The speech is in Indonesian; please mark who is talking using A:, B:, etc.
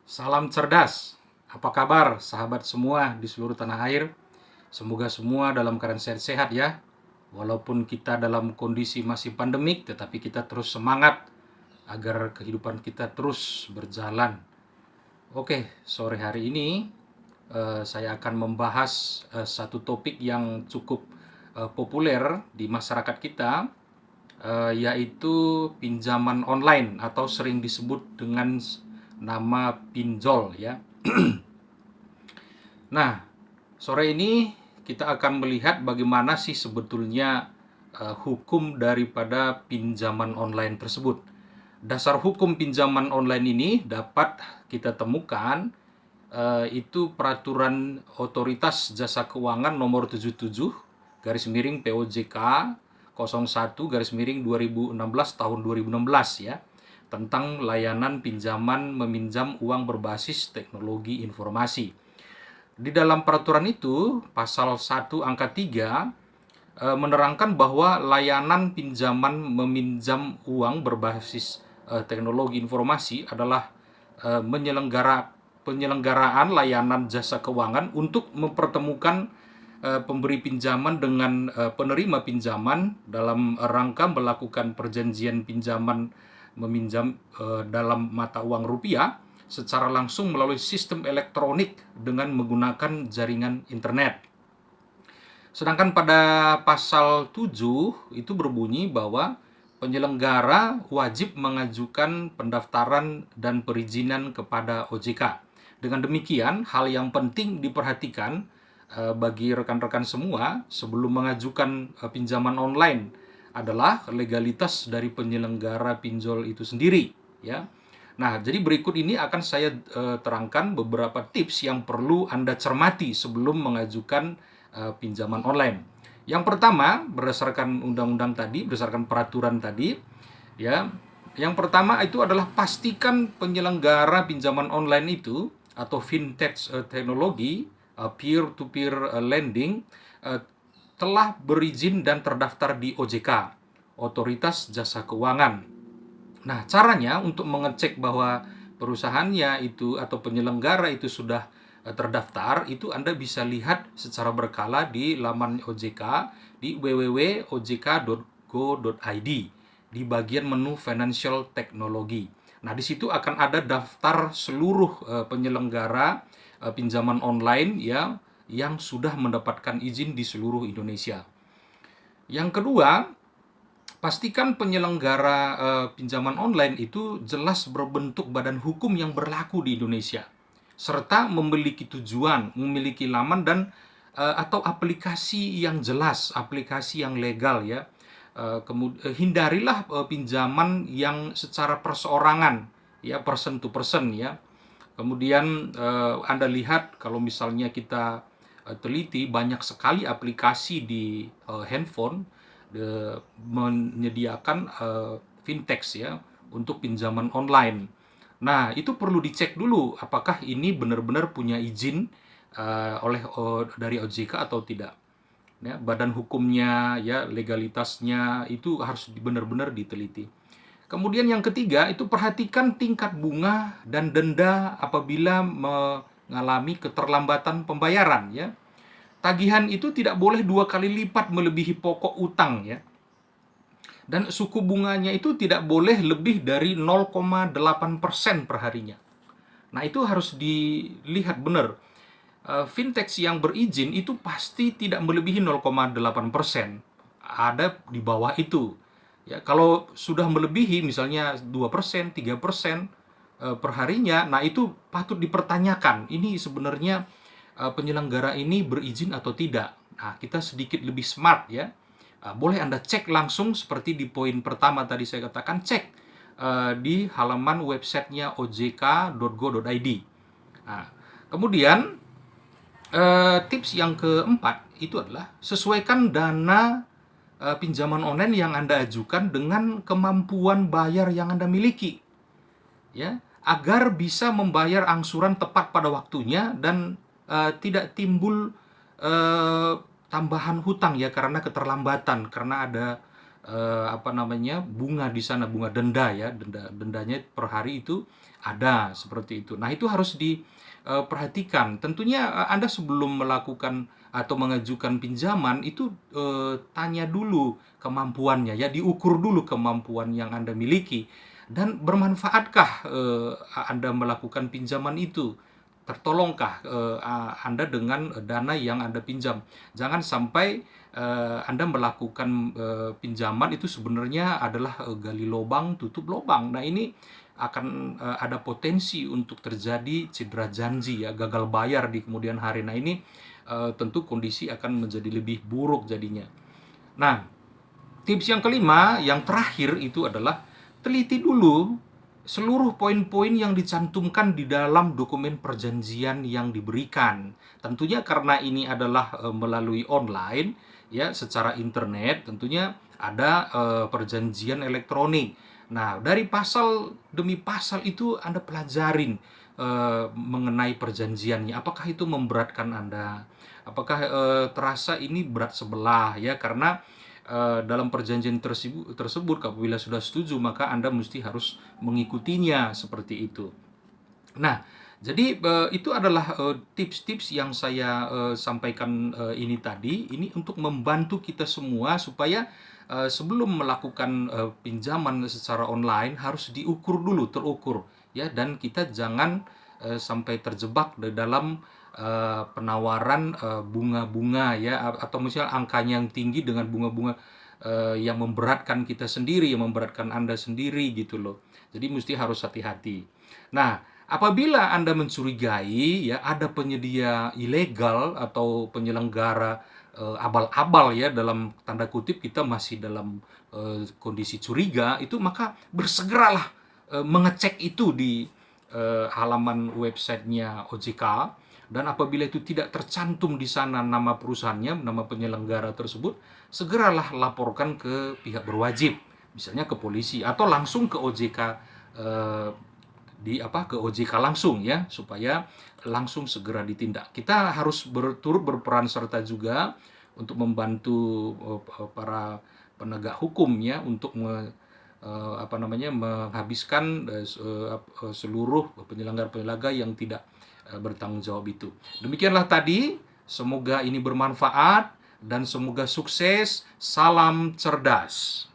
A: Salam cerdas. Apa kabar sahabat semua di seluruh tanah air? Semoga semua dalam keadaan sehat-sehat ya. Walaupun kita dalam kondisi masih pandemik, tetapi kita terus semangat agar kehidupan kita terus berjalan. Oke, sore hari ini saya akan membahas satu topik yang cukup populer di masyarakat kita, yaitu pinjaman online atau sering disebut dengan nama pinjol ya. Nah, sore ini kita akan melihat bagaimana sih sebetulnya hukum daripada pinjaman online tersebut. Dasar hukum pinjaman online ini dapat kita temukan itu peraturan Otoritas Jasa Keuangan nomor 77 garis miring POJK 01 garis miring 2016 tahun 2016 ya, tentang layanan pinjaman meminjam uang berbasis teknologi informasi. Di dalam peraturan itu, pasal 1 angka 3 menerangkan bahwa layanan pinjaman meminjam uang berbasis teknologi informasi adalah penyelenggaraan layanan jasa keuangan untuk mempertemukan pemberi pinjaman dengan penerima pinjaman dalam rangka melakukan perjanjian pinjaman meminjam dalam mata uang rupiah secara langsung melalui sistem elektronik dengan menggunakan jaringan internet. Sedangkan pada pasal 7 itu berbunyi bahwa penyelenggara wajib mengajukan pendaftaran dan perizinan kepada OJK. Dengan demikian, hal yang penting diperhatikan bagi rekan-rekan semua sebelum mengajukan pinjaman online adalah legalitas dari penyelenggara pinjol itu sendiri ya. Nah, jadi berikut ini akan saya terangkan beberapa tips yang perlu Anda cermati sebelum mengajukan pinjaman online. Yang pertama, berdasarkan undang-undang tadi, berdasarkan peraturan tadi, ya. Yang pertama itu adalah pastikan penyelenggara pinjaman online itu atau fintech teknologi peer-to-peer lending telah berizin dan terdaftar di OJK, Otoritas Jasa Keuangan. Nah, caranya untuk mengecek bahwa perusahaannya itu atau penyelenggara itu sudah terdaftar, itu Anda bisa lihat secara berkala di laman OJK di www.ojk.go.id di bagian menu Financial Technology. Nah, di situ akan ada daftar seluruh penyelenggara pinjaman online ya yang sudah mendapatkan izin di seluruh Indonesia. Yang kedua, pastikan penyelenggara pinjaman online itu jelas berbentuk badan hukum yang berlaku di Indonesia, serta memiliki tujuan, memiliki laman dan atau aplikasi yang jelas, aplikasi yang legal ya. Hindarilah pinjaman yang secara perseorangan, ya person to person ya. Kemudian Anda lihat kalau misalnya kita teliti banyak sekali aplikasi di handphone menyediakan fintech ya untuk pinjaman online. Nah, itu perlu dicek dulu apakah ini benar-benar punya izin dari OJK atau tidak. Ya, badan hukumnya ya legalitasnya itu harus benar-benar diteliti. Kemudian yang ketiga itu perhatikan tingkat bunga dan denda apabila mengalami keterlambatan pembayaran ya. Tagihan itu tidak boleh 2 kali lipat melebihi pokok utang ya. Dan suku bunganya itu tidak boleh lebih dari 0,8% per harinya. Nah, itu harus dilihat benar. Fintech yang berizin itu pasti tidak melebihi 0,8%. Ada di bawah itu. Ya, kalau sudah melebihi misalnya 2%, 3% per harinya, nah itu patut dipertanyakan. Ini sebenarnya penyelenggara ini berizin atau tidak. Nah, kita sedikit lebih smart ya. Boleh Anda cek langsung seperti di poin pertama tadi saya katakan, cek di halaman websitenya ojk.go.id. Nah, kemudian tips yang keempat itu adalah sesuaikan dana pinjaman online yang Anda ajukan dengan kemampuan bayar yang Anda miliki. Ya, agar bisa membayar angsuran tepat pada waktunya dan tidak timbul tambahan hutang ya karena keterlambatan, karena ada apa namanya, bunga di sana, bunga denda ya, dendanya per hari itu ada seperti itu. Nah, itu harus diperhatikan. Tentunya Anda sebelum melakukan atau mengajukan pinjaman itu tanya dulu kemampuannya ya, diukur dulu kemampuan yang Anda miliki dan bermanfaatkah Anda melakukan pinjaman itu. Tertolongkah Anda dengan dana yang Anda pinjam? Jangan sampai Anda melakukan pinjaman itu sebenarnya adalah gali lubang, tutup lubang. Nah, ini akan ada potensi untuk terjadi cedera janji ya, gagal bayar di kemudian hari. Nah, ini tentu kondisi akan menjadi lebih buruk jadinya. Nah, tips yang kelima, yang terakhir itu adalah teliti dulu seluruh poin-poin yang dicantumkan di dalam dokumen perjanjian yang diberikan. Tentunya karena ini adalah melalui online, ya, secara internet, tentunya ada perjanjian elektronik. Nah, dari pasal demi pasal itu Anda pelajarin mengenai perjanjiannya. Apakah itu memberatkan Anda? Apakah terasa ini berat sebelah ya, karena dalam perjanjian tersebut apabila sudah setuju maka Anda mesti harus mengikutinya seperti itu. Nah, jadi itu adalah tips-tips yang saya sampaikan ini tadi, ini untuk membantu kita semua supaya sebelum melakukan pinjaman secara online harus diukur dulu, terukur ya, dan kita jangan sampai terjebak di dalam penawaran bunga-bunga ya, atau misalnya angkanya yang tinggi dengan bunga-bunga yang memberatkan kita sendiri, yang memberatkan Anda sendiri gitu loh. Jadi mesti harus hati-hati. Nah, apabila Anda mencurigai ya ada penyedia ilegal atau penyelenggara abal-abal ya, dalam tanda kutip kita masih dalam kondisi curiga itu, maka bersegeralah mengecek itu di halaman websitenya OJK, dan apabila itu tidak tercantum di sana nama perusahaannya, nama penyelenggara tersebut, segeralah laporkan ke pihak berwajib, misalnya ke polisi atau langsung ke OJK, ke OJK langsung ya, supaya langsung segera ditindak. Kita harus turut berperan serta juga untuk membantu para penegak hukum ya, untuk menghabiskan seluruh penyelenggara-penyelenggara yang tidak bertanggung jawab itu. Demikianlah tadi, semoga ini bermanfaat dan semoga sukses. Salam cerdas.